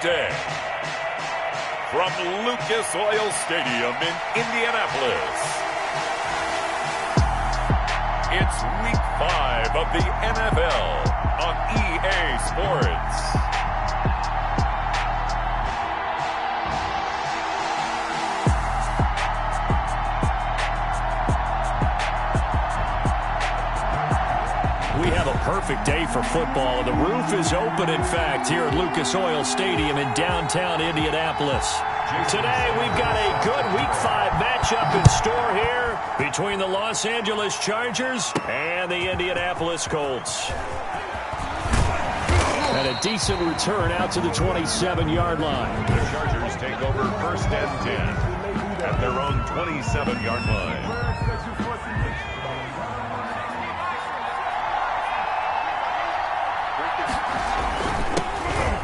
day. From Lucas Oil Stadium in Indianapolis, it's Week 5 of the NFL on EA Sports. We have a perfect day for football. The roof is open, in fact, here at Lucas Oil Stadium in downtown Indianapolis. Today, we've got a good Week 5 matchup in store here between the Los Angeles Chargers and the Indianapolis Colts. And a decent return out to the 27-yard line. The Chargers take over 1st and 10 at their own 27-yard line.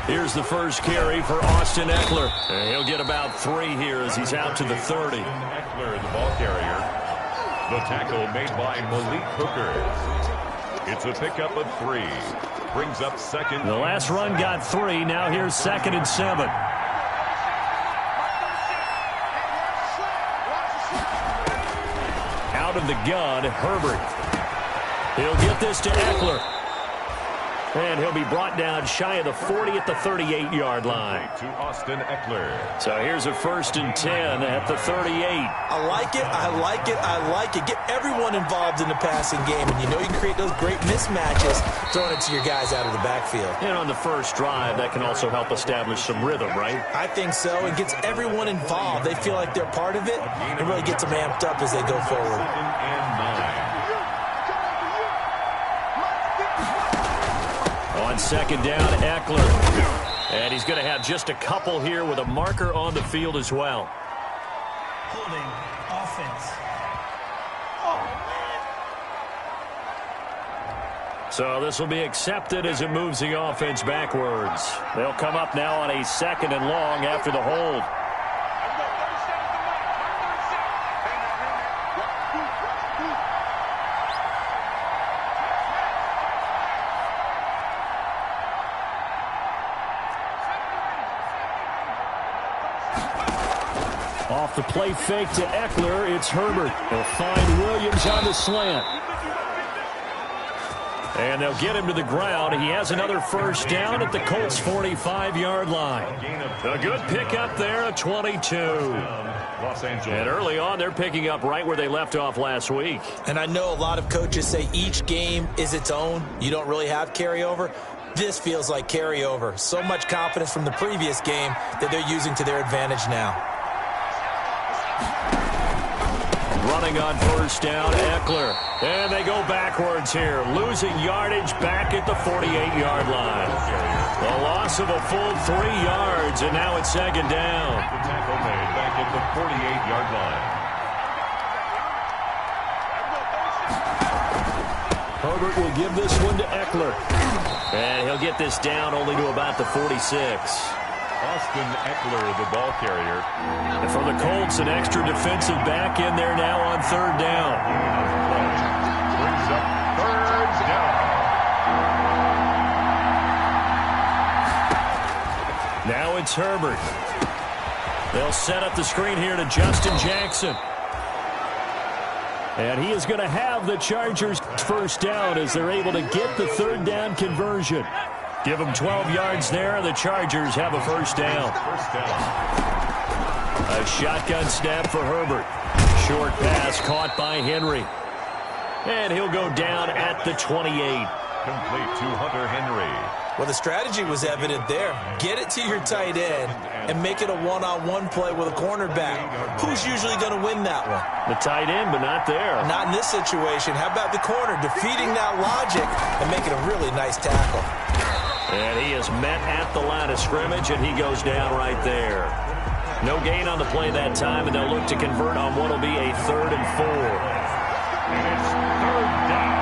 Here's the first carry for Austin Ekeler. He'll get about 3 here as he's out to the 30. Ekeler, the ball carrier. The tackle made by Malik Hooker. It's a pickup of 3. Brings up second. The last run got 3. Now here's 2nd and 7. Out of the gun, Herbert. He'll get this to Ekeler. And he'll be brought down shy of the 40 at the 38-yard line. To Austin Ekeler. So here's a 1st and 10 at the 38. I like it, I like it, I like it. Get everyone involved in the passing game, and you know you can create those great mismatches throwing it to your guys out of the backfield. And on the first drive, that can also help establish some rhythm, right? I think so. It gets everyone involved. They feel like they're part of it. It really gets them amped up as they go forward. 2nd and 9. On 2nd down, Ekeler. And he's going to have just a couple here with a marker on the field as well. Holding offense. So this will be accepted as it moves the offense backwards. They'll come up now on a 2nd and long after the hold. Off the play fake to Ekeler, it's Herbert. They'll find Williams on the slant. And they'll get him to the ground. He has another 1st down at the Colts' 45-yard line. A good pickup there, a 22. Los Angeles. And early on, they're picking up right where they left off last week. And I know a lot of coaches say each game is its own. You don't really have carryover. This feels like carryover. So much confidence from the previous game that they're using to their advantage now. Running on 1st down, Ekeler. And they go backwards here, losing yardage back at the 48-yard line. The loss of a full 3 yards, and now it's 2nd down. The tackle made back at the 48-yard line. Herbert will give this one to Ekeler. And he'll get this down only to about the 46. Austin Ekeler, the ball carrier. And for the Colts, an extra defensive back in there now on 3rd down. Brings up 3rd down. Now it's Herbert. They'll set up the screen here to Justin Jackson. And he is going to have the Chargers' 1st down as they're able to get the 3rd down conversion. Give them 12 yards there, and the Chargers have a 1st down. A shotgun snap for Herbert. Short pass caught by Henry. And he'll go down at the 28. Complete to Hunter Henry. Well, the strategy was evident there. Get it to your tight end and make it a one-on-one play with a cornerback. Who's usually going to win that one? The tight end, but not there. Not in this situation. How about the corner defeating that logic and making a really nice tackle? And he is met at the line of scrimmage, and he goes down right there. No gain on the play that time, and they'll look to convert on what will be a 3rd and 4. And it's 3rd down.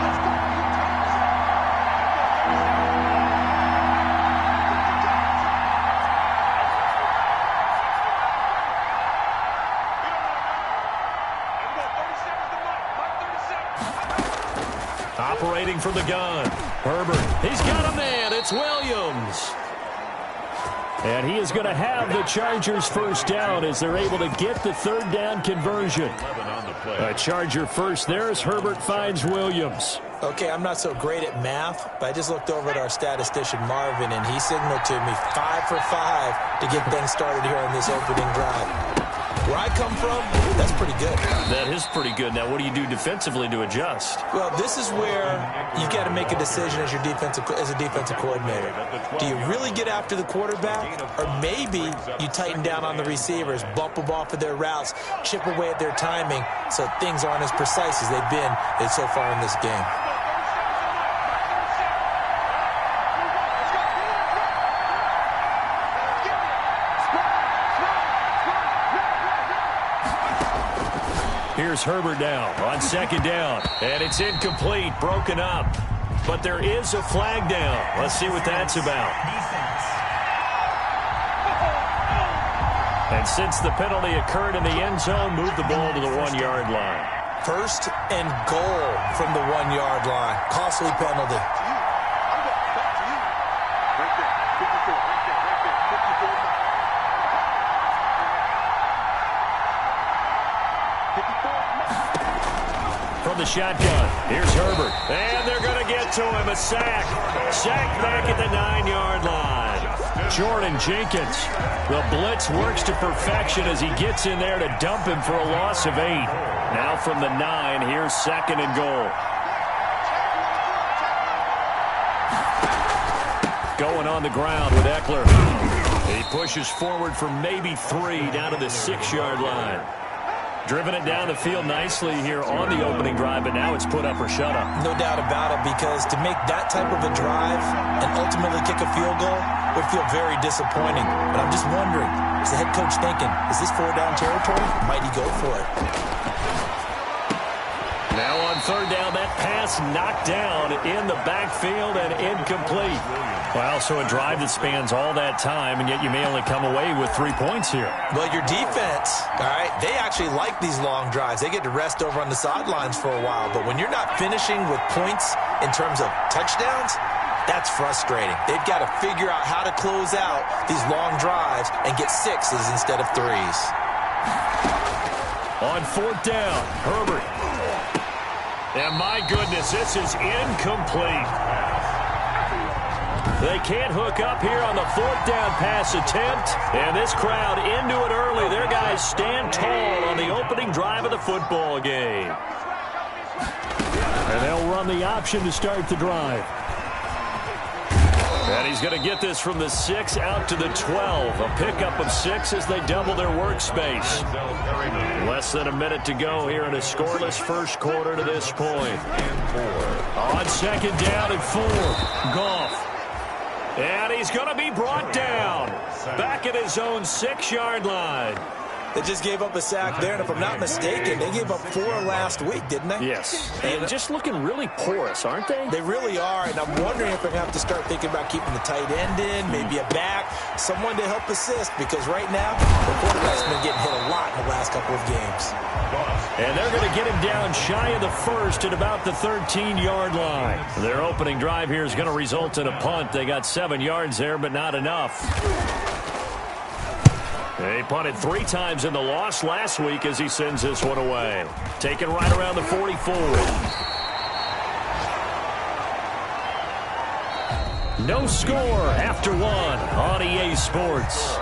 Operating from the gun. Herbert. He's got a man. It's Williams. And he is going to have the Chargers first down as they're able to get the third down conversion. A Charger first there as Herbert finds Williams. Okay, I'm not so great at math, but I just looked over at our statistician, Marvin, and he signaled to me 5 for 5 to get things started here on this opening drive. Where I come from, that's pretty good. That is pretty good. Now, what do you do defensively to adjust? Well, this is where you got to make a decision as a defensive coordinator. Do you really get after the quarterback, or maybe you tighten down on the receivers, bump them off of their routes, chip away at their timing, so things aren't as precise as they've been so far in this game. Here's Herbert now on second down. And it's incomplete, broken up. But there is a flag down. Let's see what that's about. And since the penalty occurred in the end zone, move the ball to the 1-yard line. First and goal from the 1-yard line. Costly penalty. From the shotgun, here's Herbert. And they're going to get to him, a sack. Sack back at the 9-yard line. Jordan Jenkins. The blitz works to perfection as he gets in there to dump him for a loss of 8. Now from the 9, here's second and goal. Going on the ground with Eckler. He pushes forward for maybe 3 down to the 6-yard line. Driven it down the field nicely here on the opening drive, but now it's put up or shut up. No doubt about it, because to make that type of a drive and ultimately kick a field goal would feel very disappointing. But I'm just wondering, is the head coach thinking, is this 4-down territory? Might he go for it? Now on third down, that pass knocked down in the backfield and incomplete. Well, so a drive that spans all that time, and yet you may only come away with 3 points here. Well, your defense, all right, they actually like these long drives. They get to rest over on the sidelines for a while. But when you're not finishing with points in terms of touchdowns, that's frustrating. They've got to figure out how to close out these long drives and get 6s instead of 3s. On fourth down, Herbert. And my goodness, this is incomplete. They can't hook up here on the fourth down pass attempt. And this crowd into it early. Their guys stand tall on the opening drive of the football game. And they'll run the option to start the drive. And he's going to get this from the 6 out to the 12. A pickup of 6 as they double their workspace. Less than a minute to go here in a scoreless first quarter to this point. On second down and 4. Goff. And he's going to be brought down. Back at his own 6-yard line. They just gave up a sack there, and if I'm not mistaken, they gave up 4 last week, didn't they? Yes. And just looking really porous, aren't they? They really are, and I'm wondering if they're going to have to start thinking about keeping the tight end in, maybe a back, someone to help assist, because right now, the quarterback's been getting hit a lot in the last couple of games. And they're going to get him down shy of the first at about the 13-yard line. Their opening drive here is going to result in a punt. They got 7 yards there, but not enough. They punted 3 times in the loss last week as he sends this one away. Taken right around the 44. No score after 1 on EA Sports.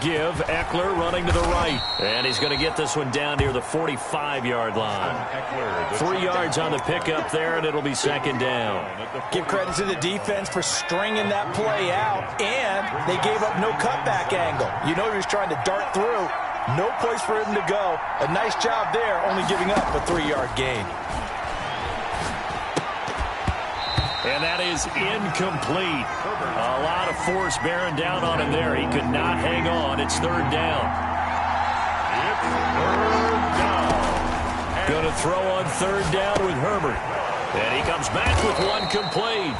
Give. Eckler running to the right. And he's going to get this one down near the 45-yard line. 3 yards on the pickup there, and it'll be second down. Give credit to the defense for stringing that play out, and they gave up no cutback angle. You know he was trying to dart through. No place for him to go. A nice job there, only giving up a 3-yard gain. And that is incomplete. A lot of force bearing down on him there. He could not hang on. It's third down. It's third down. Going to throw on third down with Herbert. And he comes back with one complete.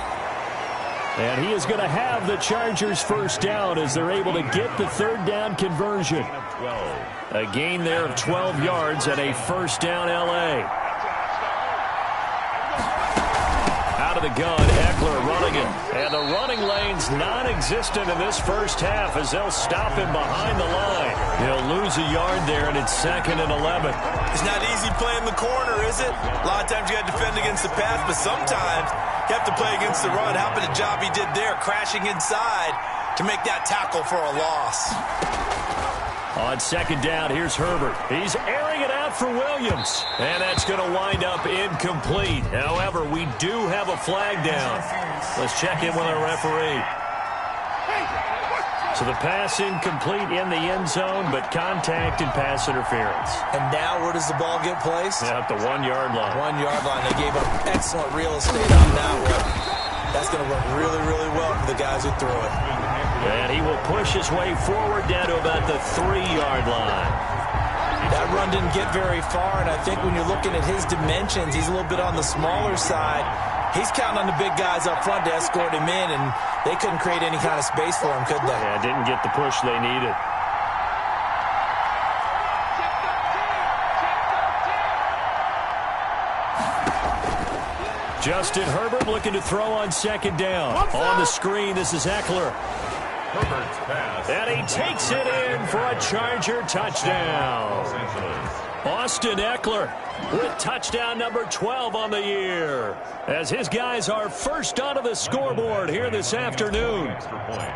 And he is going to have the Chargers first down as they're able to get the third down conversion. A gain there of 12 yards and a first down L.A. Out of the gun, Eckler running it. And the running lane's non-existent in this first half as they'll stop him behind the line. He'll lose a yard there, and it's 2nd and 11. It's not easy playing the corner, is it? A lot of times you got to defend against the pass, but sometimes you have to play against the run. How about the job he did there, crashing inside to make that tackle for a loss? On second down, here's Herbert. He's airing it out for Williams. And that's going to wind up incomplete. However, we do have a flag down. Let's check in with our referee. So the pass incomplete in the end zone, but contact and pass interference. And now where does the ball get placed? Yeah, at the 1 yard line. 1 yard line. They gave up excellent real estate on that one. That's going to work really, really well for the guys who threw it. And he will push his way forward down to about the 3 yard line. That run didn't get very far, and I think when you're looking at his dimensions, he's a little bit on the smaller side. He's counting on the big guys up front to escort him in, and they couldn't create any kind of space for him, could they? Yeah, didn't get the push they needed. Justin Herbert looking to throw on second down. On the screen, this is Eckler. Herbert's pass. And he takes it in for a Charger touchdown. Austin Eckler with touchdown number 12 on the year, as his guys are first onto the scoreboard here this afternoon.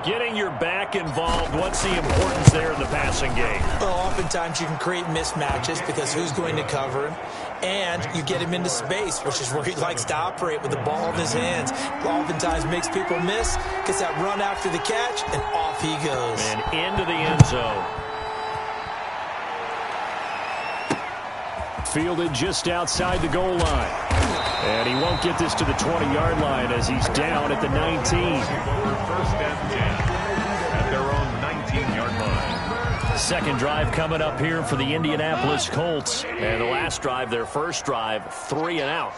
Getting your back involved, what's the importance there in the passing game? Well, oftentimes you can create mismatches because who's going to cover him, and you get him into space, which is where he likes to operate with the ball in his hands. Oftentimes makes people miss, gets that run after the catch, and off he goes. And into the end zone. Fielded just outside the goal line. And he won't get this to the 20-yard line as he's down at the 19. First and 10 at their own 19-yard line. Second drive coming up here for the Indianapolis Colts. And the last drive, their first drive, 3 and out.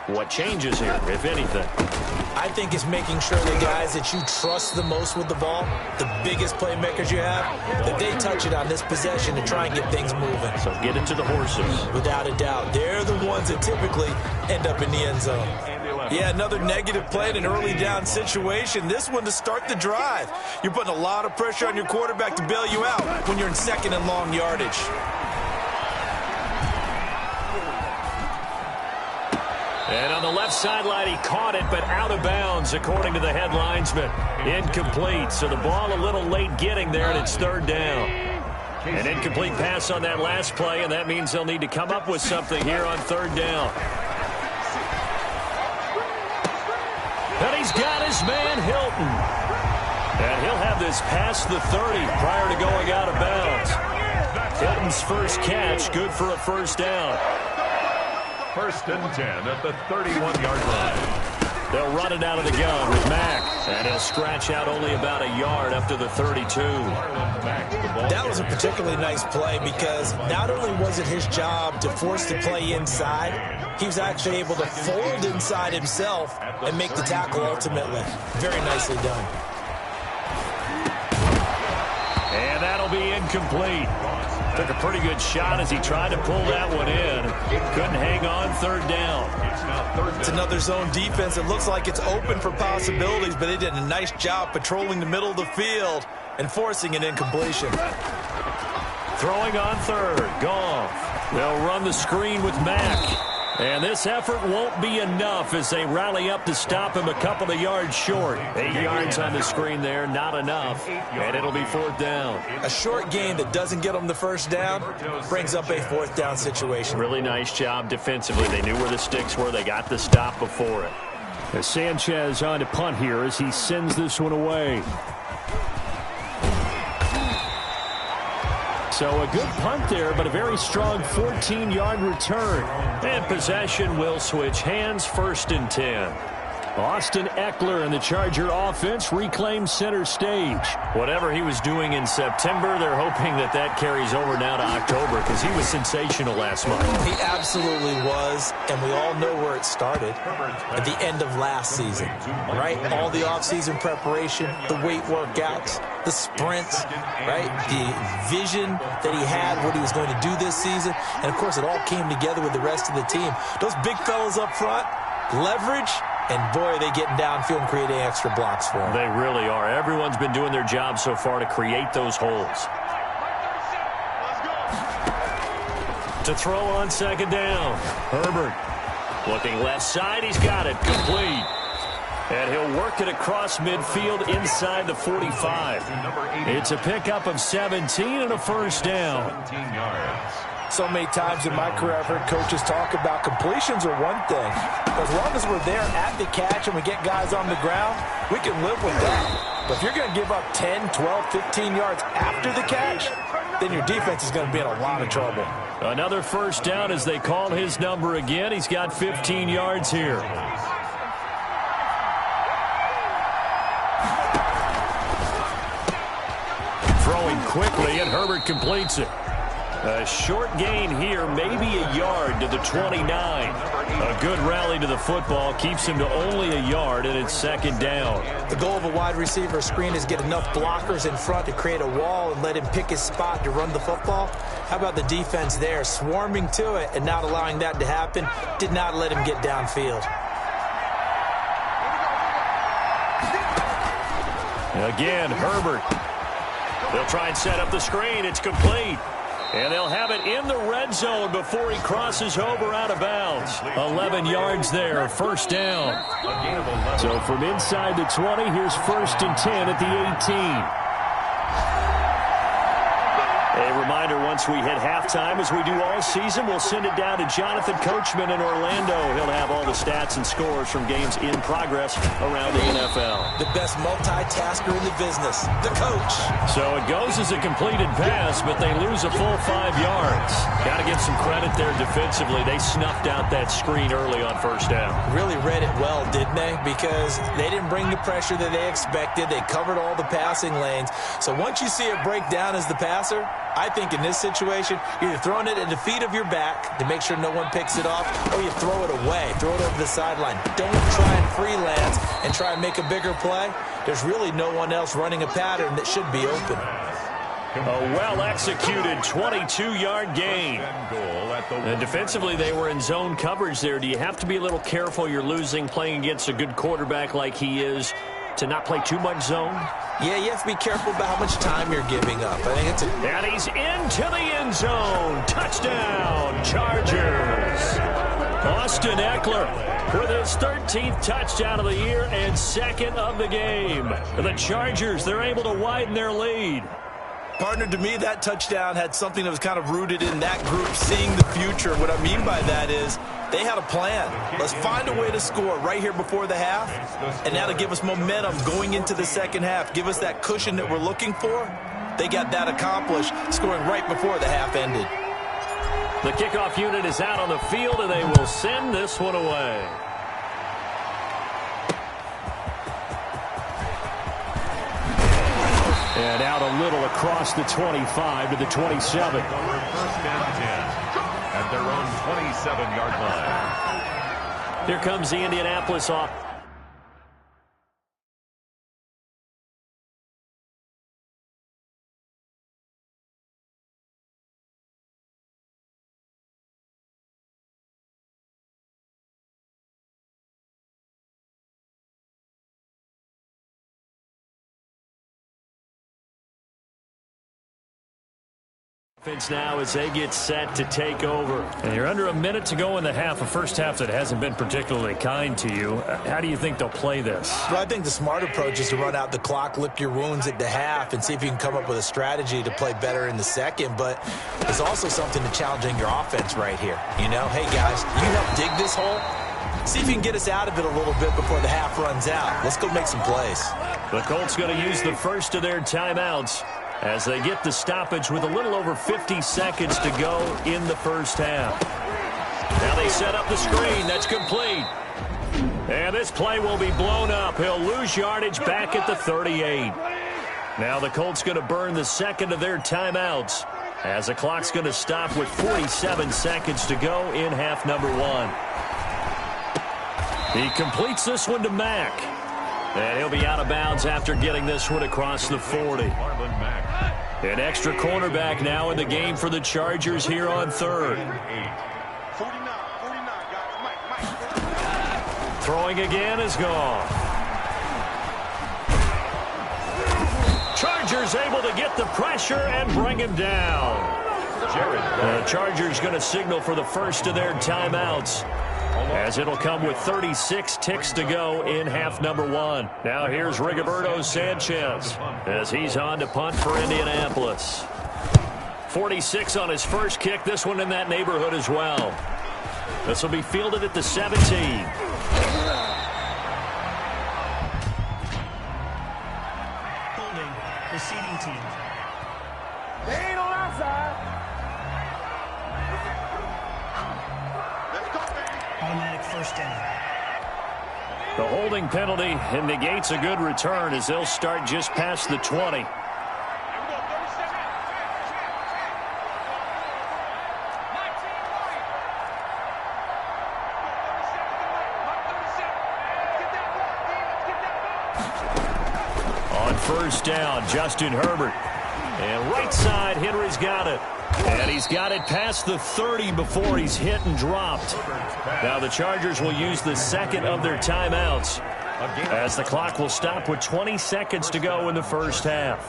What changes here, if anything? I think it's making sure the guys that you trust the most with the ball, the biggest playmakers you have, that they touch it on this possession to try and get things moving. So get it to the horses. Without a doubt. They're the ones that typically end up in the end zone. Yeah, another negative play in an early down situation. This one to start the drive. You're putting a lot of pressure on your quarterback to bail you out when you're in second and long yardage. And on the left sideline, he caught it, but out of bounds, according to the head linesman. Incomplete, so the ball a little late getting there, and it's third down. An incomplete pass on that last play, and that means they'll need to come up with something here on third down. And he's got his man, Hilton. And he'll have this past the 30 prior to going out of bounds. Hilton's first catch, good for a first down. First and 10 at the 31-yard line. They'll run it out of the gun with Mack. And he'll scratch out only about a yard up to the 32. That was a particularly nice play because not only was it his job to force the play inside, he was actually able to fold inside himself and make the tackle ultimately. Very nicely done. And that'll be incomplete. Took a pretty good shot as he tried to pull that one in. Couldn't hang on, third down. It's another zone defense. It looks like it's open for possibilities, but they did a nice job patrolling the middle of the field and forcing an incompletion. Throwing on third, Goff. They'll run the screen with Mack. And this effort won't be enough as they rally up to stop him a couple of yards short. 8 yards on the screen there, not enough. And it'll be fourth down. A short gain that doesn't get them the first down brings up a fourth down situation. Really nice job defensively. They knew where the sticks were. They got the stop before it. As Sanchez on to punt here as he sends this one away. So a good punt there, but a very strong 14-yard return. And possession will switch hands, first and 10. Austin Eckler and the Charger offense reclaim center stage. Whatever he was doing in September, they're hoping that that carries over now to October because he was sensational last month. He absolutely was, and we all know where it started at the end of last season, right? All the offseason preparation, the weight workouts, the sprints, right? The vision that he had, what he was going to do this season, and of course it all came together with the rest of the team. Those big fellas up front, leverage, and boy, are they getting downfield and creating extra blocks for him. They really are. Everyone's been doing their job so far to create those holes. To throw on second down. Herbert looking left side. He's got it. Complete. And he'll work it across midfield inside the 45. It's a pickup of 17 and a first down. 17 yards. So many times in my career I've heard coaches talk about completions are one thing. As long as we're there at the catch and we get guys on the ground, we can live with that. But if you're going to give up 10, 12, 15 yards after the catch, then your defense is going to be in a lot of trouble. Another first down as they call his number again. He's got 15 yards here. Throwing quickly, and Herbert completes it. A short gain here, maybe a yard to the 29. A good rally to the football keeps him to only a yard, and it's second down. The goal of a wide receiver screen is get enough blockers in front to create a wall and let him pick his spot to run the football. How about the defense there, swarming to it and not allowing that to happen? Did not let him get downfield. Again, Herbert. They'll try and set up the screen. It's complete. And they'll have it in the red zone before he crosses over out of bounds. 11 yards there, first down. So from inside the 20, here's first and 10 at the 18. A reminder, once we hit halftime, as we do all season, we'll send it down to Jonathan Coachman in Orlando. He'll have all the stats and scores from games in progress around the NFL. The best multitasker in the business, the coach. So it goes as a completed pass, but they lose a full 5 yards. Got to give some credit there defensively. They snuffed out that screen early on first down. Really read it well, didn't they? Because they didn't bring the pressure that they expected. They covered all the passing lanes. So once you see it break down as the passer, I think in this situation, you're either throwing it at the feet of your back to make sure no one picks it off, or you throw it away, throw it over the sideline. Don't try and freelance and try and make a bigger play. There's really no one else running a pattern that should be open. A well-executed 22-yard gain. And defensively, they were in zone coverage there. Do you have to be a little careful you're losing playing against a good quarterback like he is to not play too much zone? Yeah, you have to be careful about how much time you're giving up. I think it's And he's into the end zone. Touchdown, Chargers. Austin Eckler with his 13th touchdown of the year and second of the game. The Chargers, they're able to widen their lead. Partner, to me, that touchdown had something that was kind of rooted in that group seeing the future. What I mean by that is they had a plan. Let's find a way to score right here before the half, and that'll give us momentum going into the second half. Give us that cushion that we're looking for. They got that accomplished, scoring right before the half ended. The kickoff unit is out on the field, and they will send this one away. And out a little across the 25 to the 27. First and 10 at their own 27-yard line. Here comes the Indianapolis off. Now as they get set to take over. And you're under a minute to go in the half, a first half that hasn't been particularly kind to you. How do you think they'll play this? Well, I think the smart approach is to run out the clock, lick your wounds at the half, and see if you can come up with a strategy to play better in the second. But there's also something to challenging your offense right here. You know, hey guys, you help dig this hole. See if you can get us out of it a little bit before the half runs out. Let's go make some plays. The Colts going to use the first of their timeouts as they get the stoppage with a little over 50 seconds to go in the first half. Now they set up the screen. That's complete. And this play will be blown up. He'll lose yardage back at the 38. Now the Colts going to burn the second of their timeouts as the clock's going to stop with 47 seconds to go in half number 1. He completes this one to Mack. And he'll be out of bounds after getting this one across the 40. An extra cornerback now in the game for the Chargers here on third. Throwing again is gone. Chargers able to get the pressure and bring him down. The Chargers going to signal for the first of their timeouts, as it'll come with 36 ticks to go in half number 1. Now here's Rigoberto Sanchez as he's on to punt for Indianapolis. 46 on his first kick. This one in that neighborhood as well. This will be fielded at the 17. Receiving team. They ain't on our side. Automatic first down. The holding penalty negates a good return as they'll start just past the 20. First down, Justin Herbert. And right side, Henry's got it. And he's got it past the 30 before he's hit and dropped. Now the Chargers will use the second of their timeouts, as the clock will stop with 20 seconds to go in the first half.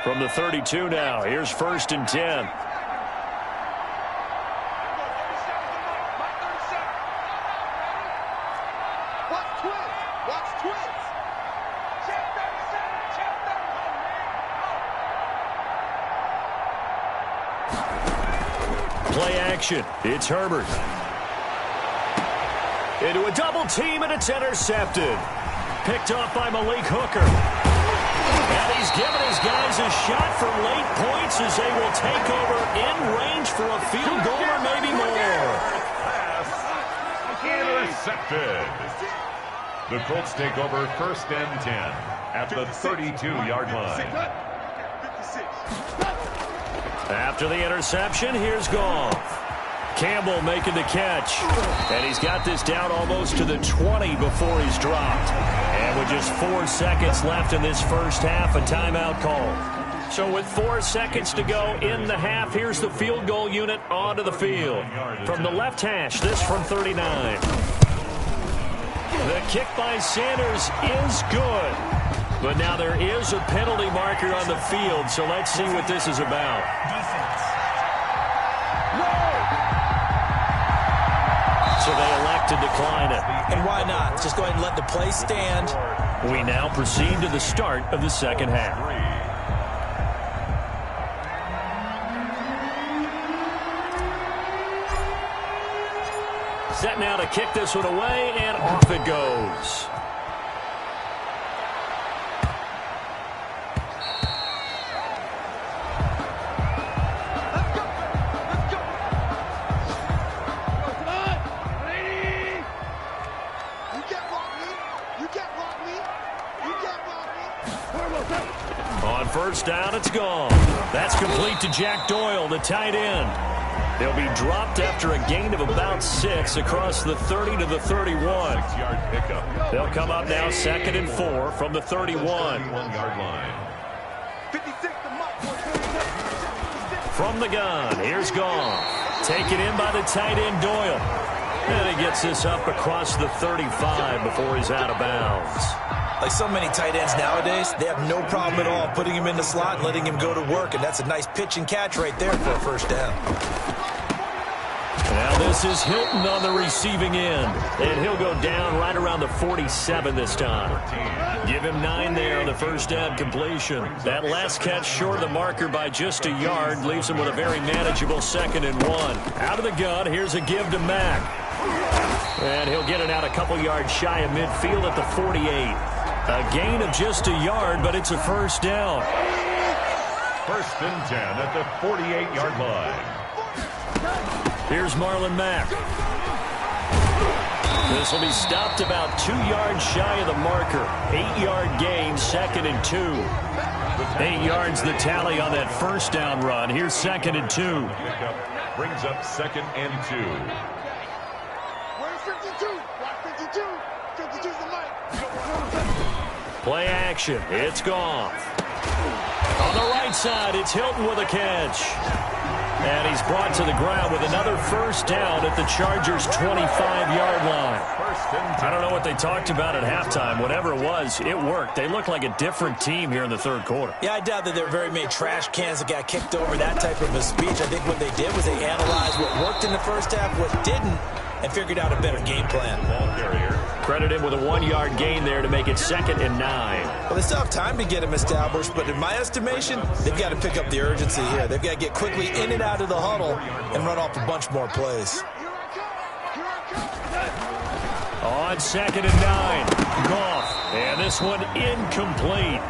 From the 32 now, here's 1st and 10. Play action. It's Herbert. Into a double team, and it's intercepted. Picked off by Malik Hooker. And he's given his guys a shot for late points as they will take over in range for a field goal or maybe more. Intercepted. The Colts take over 1st and 10 at the 32-yard line. After the interception, here's Goff. Campbell making the catch. And he's got this down almost to the 20 before he's dropped. And with just 4 seconds left in this first half, a timeout call. So with 4 seconds to go in the half, here's the field goal unit onto the field. From the left hash, this from 39. The kick by Sanders is good. But now there is a penalty marker on the field, so let's see what this is about. Defense. So they elect to decline it. And why not? Just go ahead and let the play stand. We now proceed to the start of the second half. Set now to kick this one away, and off it goes. On first down, it's gone. That's complete to Jack Doyle, the tight end. They'll be dropped after a gain of about 6 across the 30 to the 31. 6-yard pickup. They'll come up now 2nd and 4 from the 31. 31-yard line. From the gun, here's Goff. Taken in by the tight end Doyle. And he gets this up across the 35 before he's out of bounds. Like so many tight ends nowadays, they have no problem at all putting him in the slot and letting him go to work, and that's a nice pitch and catch right there for a first down. Now this is Hilton on the receiving end, and he'll go down right around the 47 this time. Give him 9 there on the first down completion. That last catch short of the marker by just a yard leaves him with a very manageable 2nd and 1. Out of the gun, here's a give to Mack. And he'll get it out a couple yards shy of midfield at the 48. A gain of just a yard, but it's a first down. First and 10 at the 48-yard line. Here's Marlon Mack. This will be stopped about 2 yards shy of the marker. 8-yard gain, 2nd and 2. 8 yards the tally on that first down run. Here's 2nd and 2. Brings up 2nd and 2. Where's 52? Watch 52. 52's the mic. Play action. It's Goff. On the right side, it's Hilton with a catch. And he's brought to the ground with another first down at the Chargers' 25-yard line. I don't know what they talked about at halftime. Whatever it was, it worked. They look like a different team here in the third quarter. Yeah, I doubt that there were very many trash cans that got kicked over, that type of a speech. I think what they did was they analyzed what worked in the first half, what didn't, and figured out a better game plan. Ball carrier. Credit him with a 1-yard gain there to make it 2nd and 9. Well, they still have time to get him established, but in my estimation, they've got to pick up the urgency here. They've got to get quickly in and out of the huddle and run off a bunch more plays. On 2nd and 9, Goff. And this one incomplete.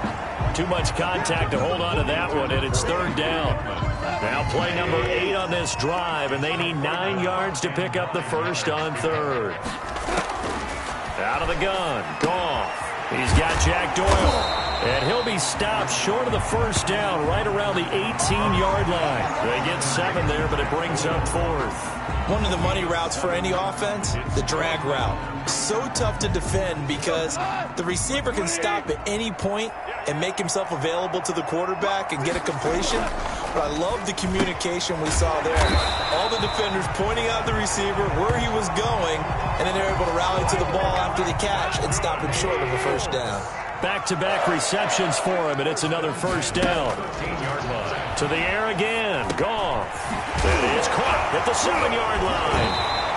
Too much contact to hold on to that one, and it's 3rd down. Now play number 8 on this drive, and they need 9 yards to pick up the first on 3rd. Out of the gun, Goff. He's got Jack Doyle. And he'll be stopped short of the first down right around the 18-yard line. They get 7 there, but it brings up 4th. One of the money routes for any offense, the drag route. So tough to defend because the receiver can stop at any point and make himself available to the quarterback and get a completion. But I love the communication we saw there. All the defenders pointing out the receiver, where he was going, and then they're able to rally to the ball after the catch and stop him short of a first down. Back-to-back receptions for him, and it's another first down. To the air again, Goff. And it's caught at the 7-yard line.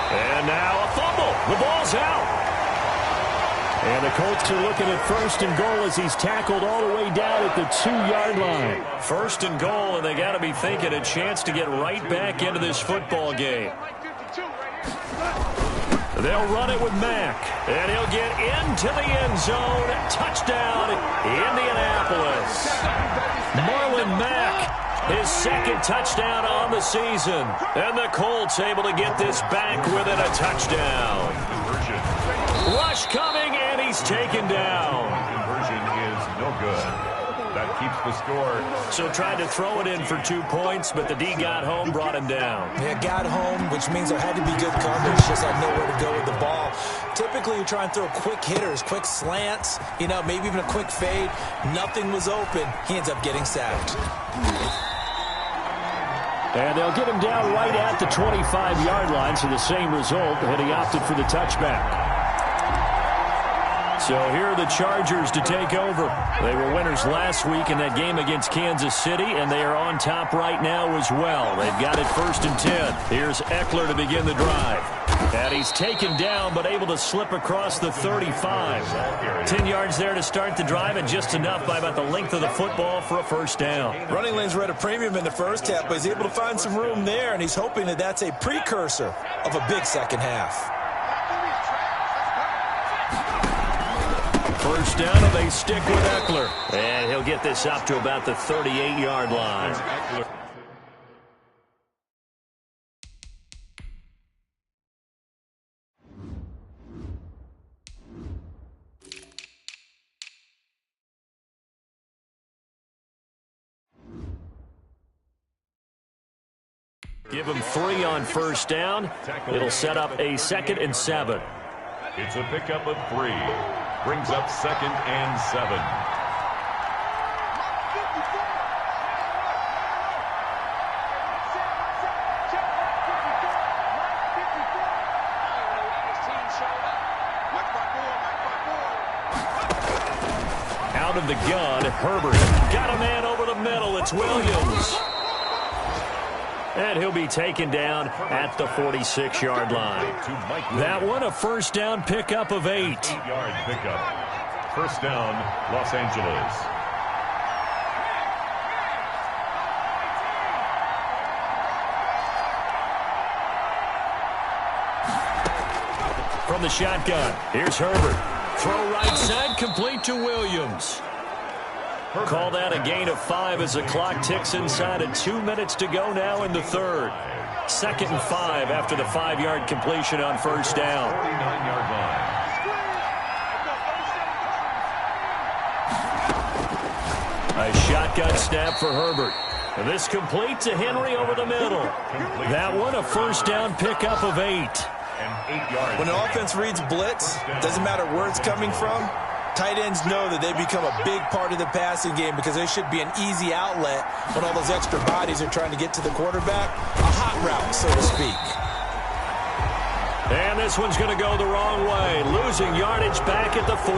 And now a fumble. The ball's out. And the Colts are looking at 1st and goal as he's tackled all the way down at the 2-yard line. 1st and goal, and they got to be thinking a chance to get right back into this football game. They'll run it with Mack, and he'll get into the end zone. Touchdown, Indianapolis. Marlon Mack, his 2nd touchdown on the season. And the Colts able to get this back within a touchdown. Rush coming, and he's taken down. Conversion is no good. That keeps the score. So tried to throw it in for 2 points, but the D got home, brought him down. Yeah, got home, which means there had to be good coverage. Just had nowhere to go with the ball. Typically, you try and throw quick hitters, quick slants, maybe even a quick fade. Nothing was open. He ends up getting sacked. And they'll get him down right at the 25-yard line, so the same result, and he opted for the touchback. So here are the Chargers to take over. They were winners last week in that game against Kansas City, and they are on top right now as well. They've got it 1st and 10. Here's Eckler to begin the drive. And he's taken down, but able to slip across the 35. 10 yards there to start the drive, and just enough by about the length of the football for a first down. Running lanes were at a premium in the first half, but he's able to find some room there, and he's hoping that that's a precursor of a big second half. First down, and they stick with Eckler. And he'll get this up to about the 38-yard line. Give him 3 on first down. It'll set up a 2nd and 7. It's a pickup of 3. Brings up 2nd and 7. Out of the gun, Herbert. Got a man over the middle. It's Williams. And he'll be taken down at the 46-yard line. That one, a first down pickup of 8. 8-yard pickup. First down, Los Angeles. From the shotgun, here's Herbert. Throw right side, complete to Williams. Call that a gain of 5 as the clock ticks inside of 2 minutes to go now in the third. 2nd and 5 after the 5-yard completion on first down. 49-yard line. A shotgun snap for Herbert. And this complete to Henry over the middle. That one a first down pickup of 8. And 8 yards. When an offense reads blitz, doesn't matter where it's coming from, tight ends know that they become a big part of the passing game because they should be an easy outlet when all those extra bodies are trying to get to the quarterback. A hot route, so to speak. And this one's going to go the wrong way. Losing yardage back at the 42.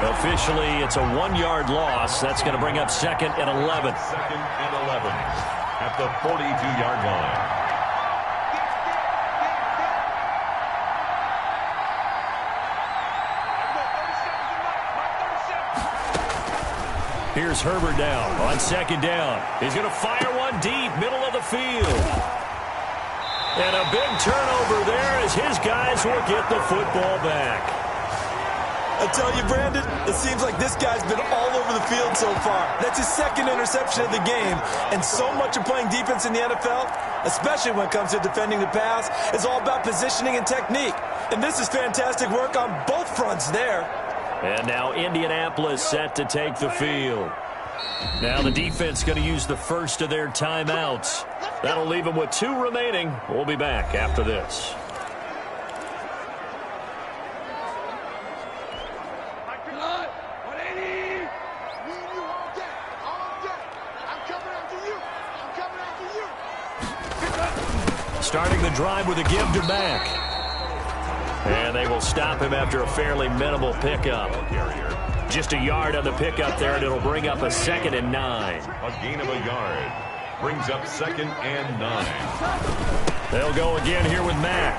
Officially, it's a 1-yard loss. That's going to bring up 2nd and 11. 2nd and 11 at the 42-yard line. Here's Herbert down on 2nd down. He's going to fire one deep, middle of the field. And a big turnover there as his guys will get the football back. I tell you, Brandon, it seems like this guy's been all over the field so far. That's his 2nd interception of the game. And so much of playing defense in the NFL, especially when it comes to defending the pass, is all about positioning and technique. And this is fantastic work on both fronts there. And now Indianapolis set to take the field. Now the defense going to use the first of their timeouts. That'll leave them with 2 remaining. We'll be back after this. Starting the drive with a give to Mack. And they will stop him after a fairly minimal pickup. Just a yard on the pickup there, and it'll bring up a 2nd and 9. A gain of a yard brings up 2nd and 9. They'll go again here with Mack.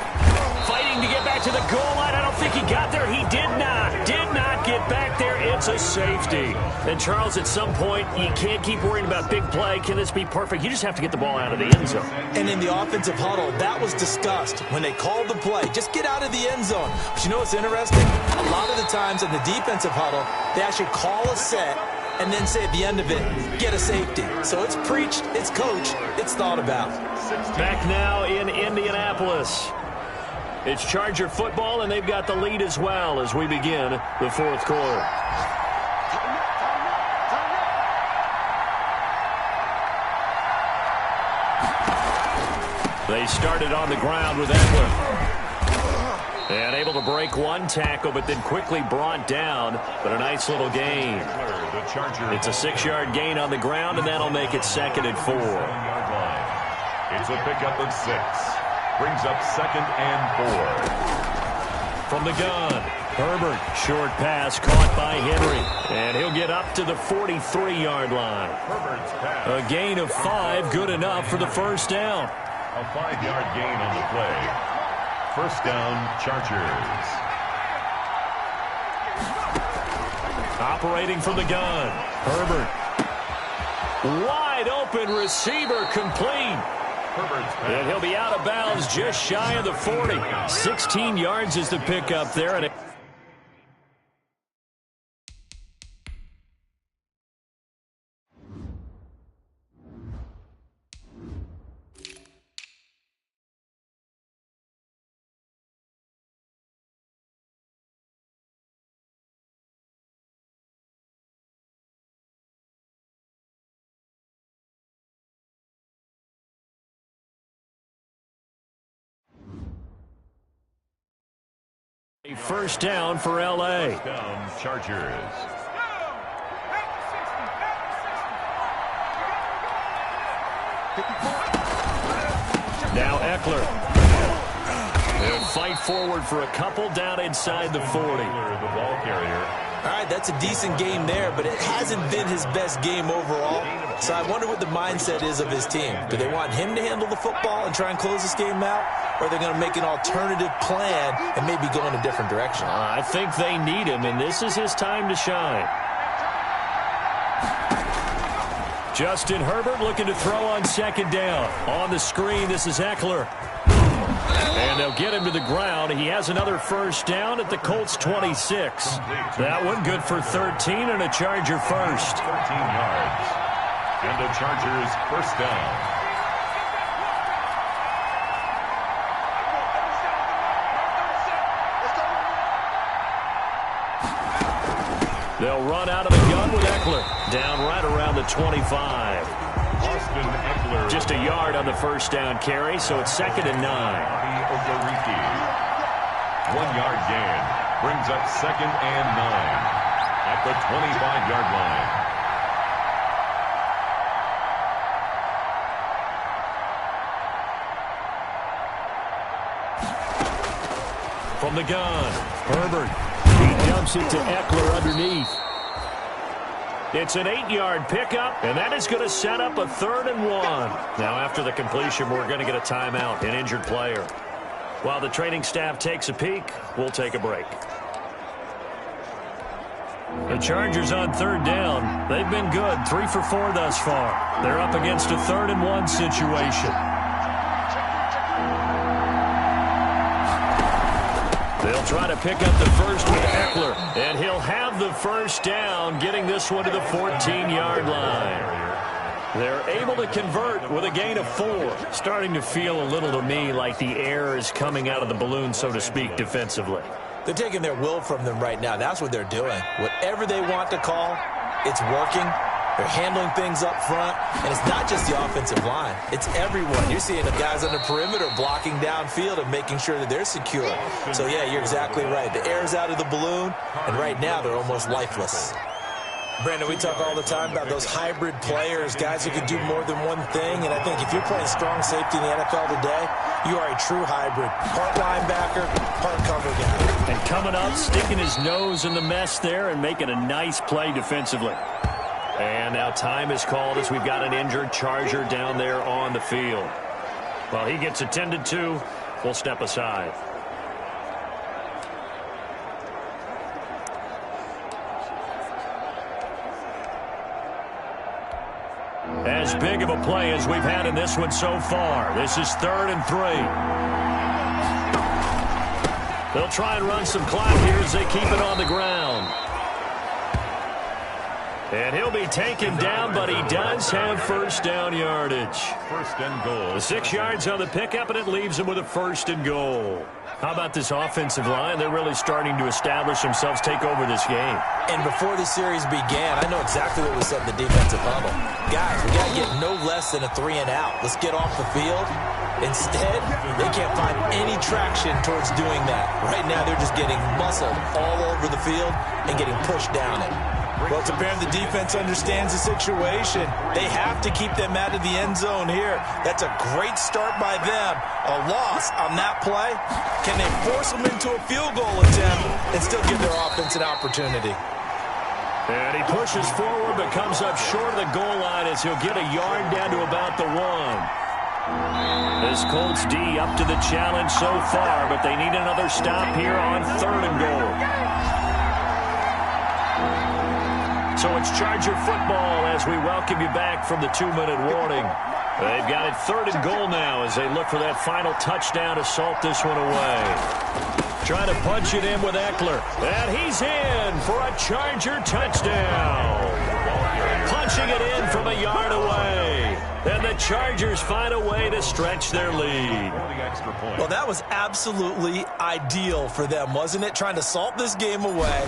Fighting to get back to the goal line. I don't think he got there. He did not get back there. It's a safety. And, Charles, at some point, you can't keep worrying about big play. Can this be perfect? You just have to get the ball out of the end zone. And in the offensive huddle, that was discussed when they called the play. Just get out of the end zone. But you know what's interesting? A lot of the times in the defensive huddle, they actually call a set and then say at the end of it, get a safety. So it's preached, it's coached, it's thought about. Back now in Indianapolis. It's Charger football, and they've got the lead as well as we begin the 4th quarter. They started on the ground with Eckler. And able to break one tackle, but then quickly brought down. But a nice little gain. It's a 6-yard gain on the ground, and that'll make it 2nd and 4. It's a pickup of 6. Brings up 2nd and 4. From the gun, Herbert, short pass caught by Henry. And he'll get up to the 43-yard line. A gain of 5, good enough for the first down. A 5-yard gain on the play. First down, Chargers. Operating from the gun, Herbert. Wide open receiver, complete. And he'll be out of bounds just shy of the 40. 16 yards is the pickup there. And a first down for L.A. First down, Chargers. Now Eckler. They'll fight forward for a couple down inside the 40. The ball carrier. All right, that's a decent game there, but it hasn't been his best game overall. So I wonder what the mindset is of his team. Do they want him to handle the football and try and close this game out? Or are they going to make an alternative plan and maybe go in a different direction? I think they need him, and this is his time to shine. Justin Herbert looking to throw on 2nd down. On the screen, this is Eckler. And they'll get him to the ground. He has another first down at the Colts 26. That one good for 13 and a Charger first. 13 yards. And the Chargers first down. They'll run out of the gun with Eckler. Down right around the 25. Austin Eckler. Just a yard on the first down carry, so it's 2nd and 9. 1 yard gain. Brings up 2nd and 9. At the 25-yard line. From the gun, Herbert. He dumps it to Eckler underneath. It's an 8-yard pickup, and that is going to set up a 3rd and 1. Now, after the completion, we're going to get a timeout, an injured player. While the training staff takes a peek, we'll take a break. The Chargers on 3rd down. They've been good, 3 for 4 thus far. They're up against a 3rd and 1 situation. They'll try to pick up the first with Eckler, and he'll have the first down, getting this one to the 14-yard line. They're able to convert with a gain of 4. Starting to feel a little to me like the air is coming out of the balloon, so to speak, defensively. They're taking their will from them right now. That's what they're doing. Whatever they want to call, it's working. They're handling things up front, and it's not just the offensive line. It's everyone. You're seeing the guys on the perimeter blocking downfield and making sure that they're secure. So, yeah, you're exactly right. The air's out of the balloon, and right now they're almost lifeless. Brandon, we talk all the time about those hybrid players, guys who can do more than one thing, and I think if you're playing strong safety in the NFL today, you are a true hybrid. Part linebacker, part cover guy. And coming up, sticking his nose in the mess there and making a nice play defensively. And now time is called as we've got an injured Charger down there on the field. While he gets attended to, we'll step aside. As big of a play as we've had in this one so far. This is 3rd and 3. They'll try and run some clock here as they keep it on the ground. And he'll be taken down, but he does have first down yardage. 1st and goal. 6 yards on the pickup, and it leaves him with a 1st and goal. How about this offensive line? They're really starting to establish themselves, take over this game. And before the series began, I know exactly what we said in the defensive huddle. Guys, we got to get no less than a 3 and out. Let's get off the field. Instead, they can't find any traction towards doing that. Right now, they're just getting muscled all over the field and getting pushed down it. Well, it's apparent the defense understands the situation. They have to keep them out of the end zone here. That's a great start by them. A loss on that play. Can they force them into a field goal attempt and still give their offense an opportunity? And he pushes forward but comes up short of the goal line as he'll get a yard down to about the 1. This Colts D up to the challenge so far, but they need another stop here on 3rd and goal. So it's Charger football as we welcome you back from the 2-minute warning. They've got it 3rd and goal now as they look for that final touchdown to salt this one away. Trying to punch it in with Eckler. And he's in for a Charger touchdown. Punching it in from a yard away. And the Chargers find a way to stretch their lead. Well, that was absolutely ideal for them, wasn't it? Trying to salt this game away.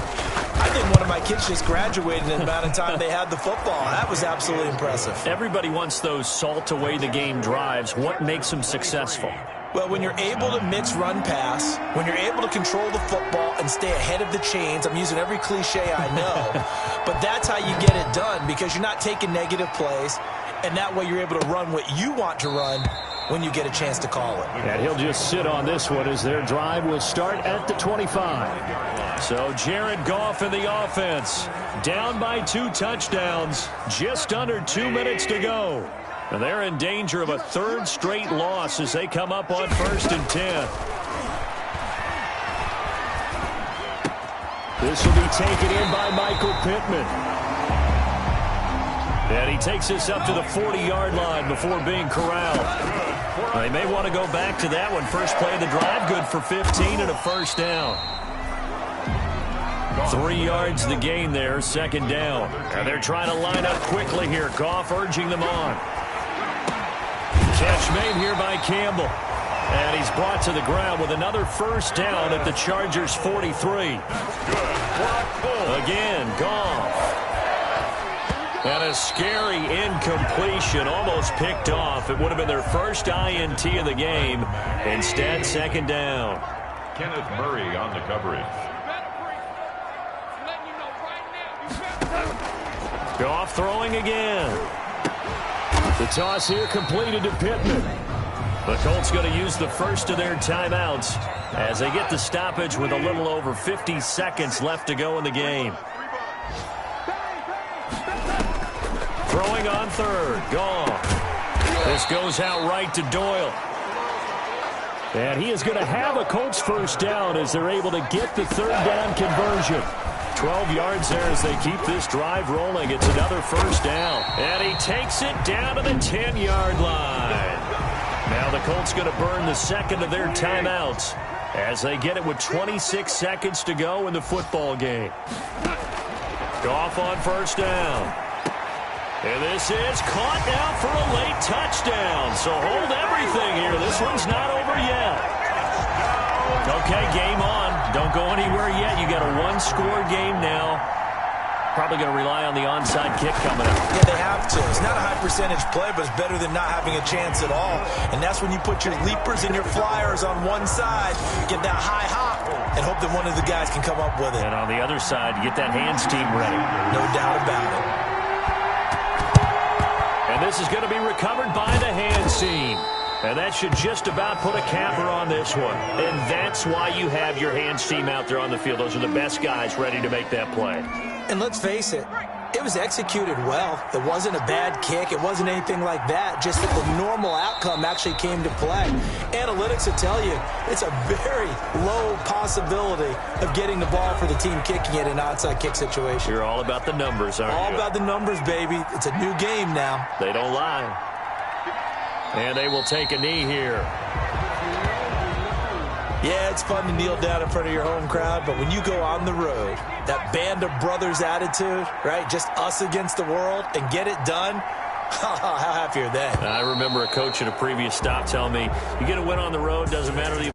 I think one of my kids just graduated in the amount of time they had the football. That was absolutely impressive. Everybody wants those salt away the game drives. What makes them successful? Well, when you're able to mix run pass, when you're able to control the football and stay ahead of the chains, I'm using every cliche I know, but that's how you get it done because you're not taking negative plays, and that way you're able to run what you want to run when you get a chance to call it. And he'll just sit on this one as their drive will start at the 25. So Jared Goff in the offense, down by 2 touchdowns, just under 2 minutes to go. And they're in danger of a 3rd straight loss as they come up on 1st and 10. This will be taken in by Michael Pittman. And he takes this up to the 40-yard line before being corralled. They may want to go back to that one. First play of the drive, good for 15 and a first down. 3 yards the gain there, second down. And they're trying to line up quickly here. Goff urging them on. Catch made here by Campbell. And he's brought to the ground with another first down at the Chargers' 43. Again, Goff. And a scary incompletion, almost picked off. It would have been their first INT of the game. Instead, second down. Kenneth Murray on the coverage. Goff throwing again. The toss here completed to Pittman. The Colts going to use the first of their timeouts as they get the stoppage with a little over 50 seconds left to go in the game. Throwing on third. Goff. This goes out right to Doyle. And he is going to have a Colts first down as they're able to get the third down conversion. 12 yards there as they keep this drive rolling. It's another first down. And he takes it down to the 10-yard line. Now the Colts going to burn the second of their timeouts as they get it with 26 seconds to go in the football game. Goff on first down. And this is caught now for a late touchdown. So hold everything here. This one's not over yet. Okay, game on. Don't go anywhere yet. You got a one-score game now. Probably going to rely on the onside kick coming up. Yeah, they have to. It's not a high-percentage play, but it's better than not having a chance at all. And that's when you put your leapers and your flyers on one side, get that high hop, and hope that one of the guys can come up with it. And on the other side, get that hands team ready. No doubt about it. And this is going to be recovered by the hands team. And that should just about put a capper on this one. And that's why you have your hands team out there on the field. Those are the best guys ready to make that play. And let's face it, it was executed well. It wasn't a bad kick. It wasn't anything like that. Just that the normal outcome actually came to play. Analytics will tell you it's a very low possibility of getting the ball for the team kicking it in an onside kick situation. You're all about the numbers, aren't you? All about the numbers, baby. It's a new game now. They don't lie. And they will take a knee here. Yeah, it's fun to kneel down in front of your home crowd, but when you go on the road, that band of brothers attitude, right, just us against the world, and get it done, how happy are they? I remember a coach at a previous stop telling me, you get a win on the road, doesn't matter the